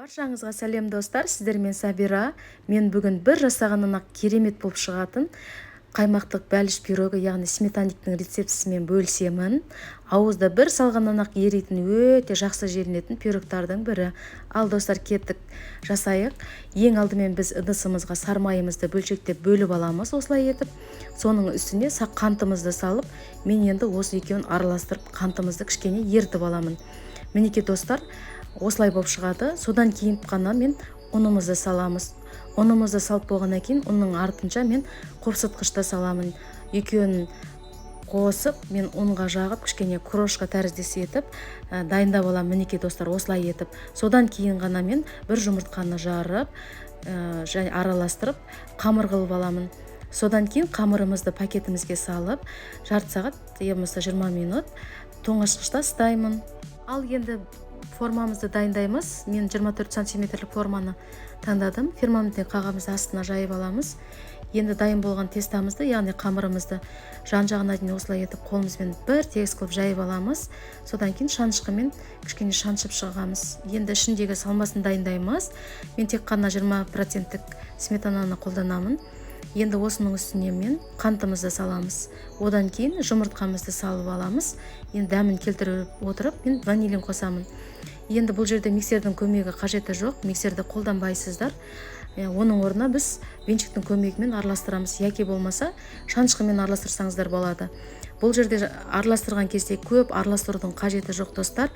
Баршаңызға сәлем достар, сіздермен Сабира. Мен бүгін бір жасағаннан керемет болып шығатын қаймақтық бәліш пирогі, яғни сметанниктің рецептісімен бөлісемін. Ауызда бір салғаннан еритін өте жақсы желінетін пирогтардың бірі. Ал достар, кеттік жасайық. Ең алдымен біз ыдысымызға сармайымызды бөлшектеп бөліп аламыз осылай етіп. Соның үстіне қантымызды салып, мен енді осы екеуін араластырып қантымызды кішкене ертіп аламын. Мінекей достар, осылай болып шығады. Содан кейін қана мен ұнымызды саламыз. Ұнымызды салып болғаннан кейін ұнның артынша мен қопсытқышты саламын. Екеуін қосып, мен ұнға жағып, кішкене крошка тәріздес етіп дайындап аламын. Мінекей достар, осылай етіп. Содан кейін ғана мен бір жұмыртқаны жарып, және араластырып, қамыр қылып аламын. Содан кейін қамырымызды пакетімізге салып, жарты сағат, емесі 20 минут тоңазытқышта ұстаймын. Ал енді формамызды дайындаймыз. Мен 24 сантиметрлік форманы таңдадым. Ферментный қағазымызды астына жайып аламыз. Енді дайын болған тестамызды, яғни қамырымызды жан-жағына дейін осылай етіп қолымызбен бір тегіс қылып жайып аламыз. Содан кейін шанышқымен кішкене шаншып шығамыз. Енді ішіндегі салмасын дайындаймыз. Мен тек қана 20% сметананы қолданамын. Енді осының үстіне мен қантымызды саламыз. Одан кейін жұмыртқамызды салып аламыз. Енді дәмін келтіріп отырып, мен ванилин қосамын. Енді бұл жерде миксердің көмегі қажеті жоқ. Миксерді қолданбайсыздар. Оның орнына біз венчиктің көмегімен араластырамыз. Яки болмаса шанышқымен араластырсаңыздар болады. Бұл жерде араластырған кезде көп араластырудың қажеті жоқ достар.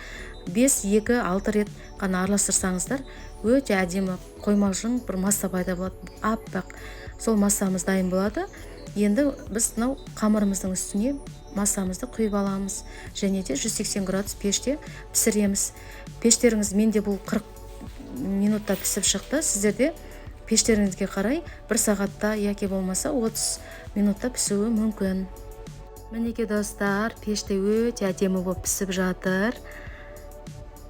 5-2-6 рет қана араластырсаңыздар, өте әдемі қоймақжың бір масса пайда болады. Аппақ. Сол массамыз дайын болады. Енді біз қамырымыздың үстіне массамызды құйып аламыз. Және де 180 градус пеште пісіреміз. Пештеріңіз, менде бұл 40 минутта пісіп шықты. Сіздерде пештеріңізге қарай 1 сағатта, яки болмаса 30 минутта пісуі мүмкін. Мінекей достар, пеште өте әдемі болып пісіп жатыр.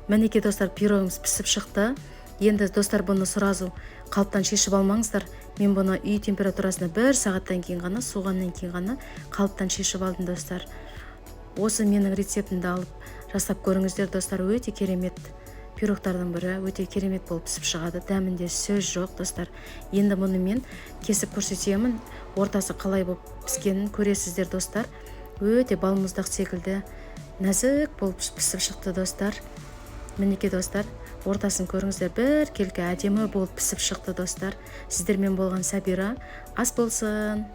Мінекей достар, пирогымыз пісіп шықты. Енді достар, бұны сразу қалыптан шешіп алмаңыздар. Мен бұны үй температурасына 1 сағаттан кейін ғана, суығаннан кейін ғана қалыптан шешіп алдым достар. Осы менің рецептімді алып жасап көріңіздер достар, өте керемет пирогтардың бірі, өте керемет болып пісіп шығады. Дәмінде сөз жоқ достар. Енді мұны мен кесіп көрсетемін. Ортасы қалай болып піскенін көресіздер достар. Өте балмұздақ секілді нәзік болып пісіп шықты достар. Мінекей достар, ортасын көріңіздер, бір келкі әдемі болып пісіп шықты достар. Сіздермен болған Сабира. Ас болсын.